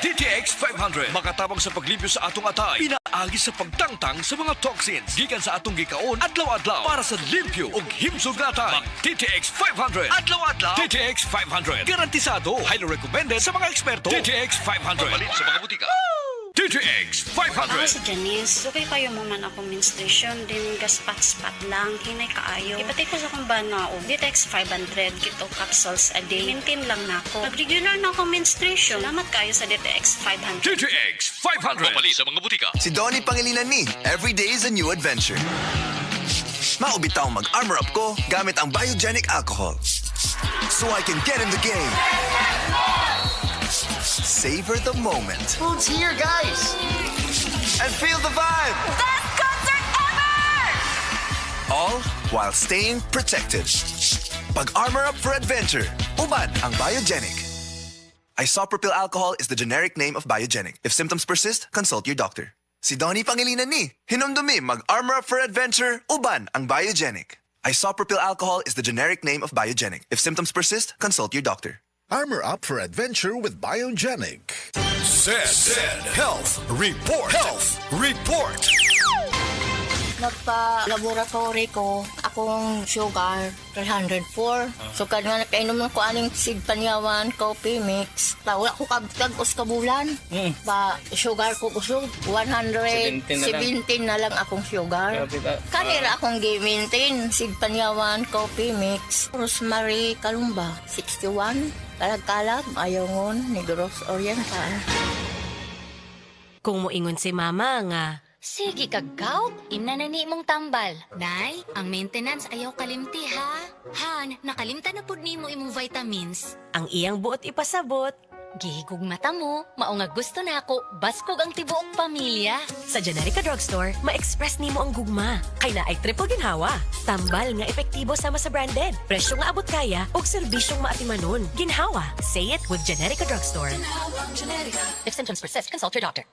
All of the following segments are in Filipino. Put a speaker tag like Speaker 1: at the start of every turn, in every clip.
Speaker 1: DTX 500 makatabang sa paglibyo sa atong atay, pinaagi sa pagtangtang sa mga toxins gikan sa atong gikaon adlaw-adlaw para sa limpyo ug himsog nga atay. Mag DTX 500 adlaw-adlaw. DTX 500 garantisado, highly recommended sa mga eksperto. DTX 500 mabalin sa mga butika. DTX 500.
Speaker 2: Ako si Janice. Okay kayo mo man akong menstruation, din gaspat-spat lang, hinay kaayo. Ipatay ko sa akong banao. DTX 500, kito capsules a day. Maintain lang na ako. Nag-regular na akong menstruation. Salamat kayo sa DTX 500.
Speaker 1: DTX 500 mabalin sa mga butika.
Speaker 3: Si Donnie Pangilinan ni. Every day is a new adventure. Maubitaw mag-armor up ko gamit ang biogenic alcohol. So I can get in the game. Savor the moment.
Speaker 4: Food's here, guys!
Speaker 3: And feel the vibe.
Speaker 5: Best concert ever!
Speaker 3: All while staying protected. Pag-armor up for adventure. Uban ang biogenic. Isopropyl alcohol is the generic name of biogenic. If symptoms persist, consult your doctor. Si Donnie Pangilinan ni. Hinumdumi mag-armor up for adventure. Uban ang biogenic. Isopropyl alcohol is the generic name of biogenic. If symptoms persist, consult your doctor.
Speaker 6: Armor up for adventure with Biogenic.
Speaker 1: Zed Health Report. Health Report.
Speaker 7: Nagpa-laboratory ko, akong sugar, 304. So, kanya nakainom ko aning seed panyawan, coffee mix. Wala ko kabutag-us kabulan. Sugar ko kusog, 117 na lang akong sugar. Kanira akong gi-maintain, seed panyawan, coffee mix. Rosemary Kalumba, 61. Kalag-kalag, Ayongon, Negros Oriental.
Speaker 5: Kung moingon si mama nga,
Speaker 8: Sige kagaw, imnanani mong tambal. Nay, ang maintenance ayaw kalimti ha. Han, nakalimta na pud nimo imong vitamins.
Speaker 5: ang iyang buot ipasabot.
Speaker 8: Gihigog mata mo, mao nga gusto na ako, baskog ang tibuok pamilya.
Speaker 5: Sa Generica Drugstore, ma-express nimo ang gugma. Kay naay triple ginhawa. Tambal nga epektibo sama sa branded. Presyo nga abot kaya ug serbisyong maatimanon. Ginhawa. Say it with Generica Drugstore. If symptoms persist, consult your doctor.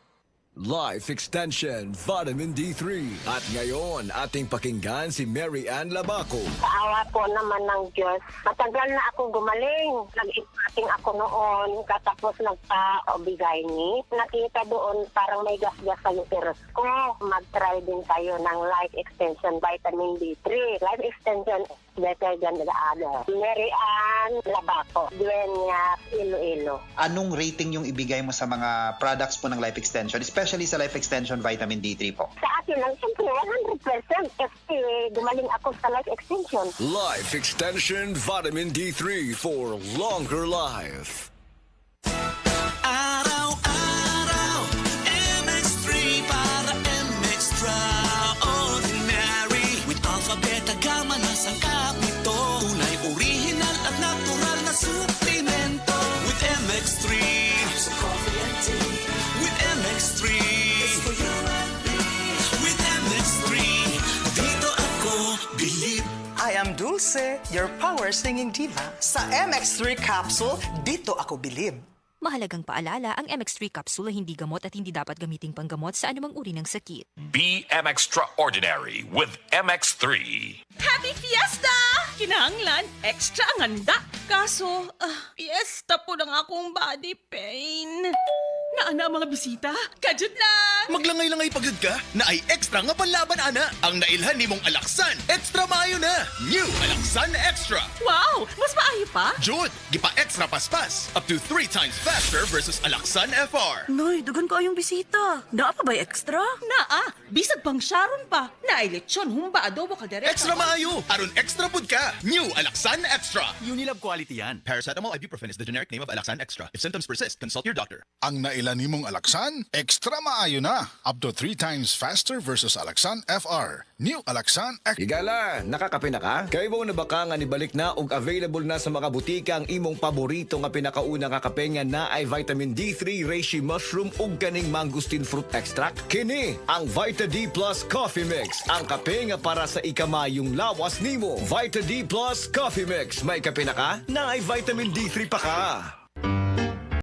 Speaker 9: Life Extension Vitamin D3. At ngayon, ating pakinggan si Mary Ann Labaco.
Speaker 10: Sa awa po naman ng Diyos, matagal na ako gumaling. Nag-ipating ako noon, katapos nagpa-obigay ni. Nakita doon parang may gas-gas sa uterus ko. Mag-try din tayo ng Life Extension Vitamin D3. Life Extension is better than the other. Mary Ann Labaco, Dueñas, Iloilo.
Speaker 4: Anong rating yung ibigay mo sa mga products po ng Life Extension, especially sa Life Extension Vitamin D3 po?
Speaker 10: Sa akin lang, siyempre 100% kasi gumaling ako sa Life Extension.
Speaker 9: Life Extension Vitamin D3 for longer life.
Speaker 11: Araw-araw, MX3 para MX-Traordinary. With alpha, beta, gamma na sangkap nito. Tunay, original at natural na suplemento. With MX3, sa coffee and tea. With MX3, it's for you and me. With MX3, dito ako bilib.
Speaker 12: I am Dulce, your power singing diva. Sa MX3 capsule, dito ako bilib.
Speaker 13: Mahalagang paalala, ang MX3 capsule ay hindi gamot at hindi dapat gamiting panggamot sa anumang uri ng sakit.
Speaker 1: Be Extraordinary with MX3.
Speaker 14: Happy Fiesta! Kinahanglan, extra ang handa. Kaso, fiesta po ng akong body pain. Naana mga bisita? Kajud lang!
Speaker 15: Maglangay-langay pagod ka na ay extra nga panlaban ana. Ang nailhan ni mong Alaksan, extra maayo na. New Alaksan Extra.
Speaker 14: Wow! Mas maayo pa?
Speaker 15: Jud, gipa extra paspas. Up to 3 times faster versus Alaksan FR.
Speaker 14: Noy, dugan ko yung bisita. Naa pa ba extra? Naa. Bisag pang Sharon pa. Naay lechon, humba, adobo, kaldereta.
Speaker 15: Extra maayo. Aron extra pud ka. New Alaksan Extra.
Speaker 16: Unilab quality yan.
Speaker 15: Paracetamol ibuprofen is the generic name of Alaksan Extra. If symptoms persist, consult your doctor.
Speaker 6: Ang nailan nimong Alaksan, extra maayo na. Up to 3 times faster versus Alaksan FR. New Alaksan Extra.
Speaker 9: Higala, nakakape na ka? Kay mo na baka nga nibalik na ug available na sa mga butika ang imong paborito nga pinakauna nga kape nga na ay vitamin D3, reishi mushroom ug kaning mangosteen fruit extract? Kini ang Vita D Plus Coffee Mix. Ang kape nga para sa ikamayong lawas nimo. Vita D Plus Coffee Mix. May kape na ka? Na ay vitamin D3 pa ka.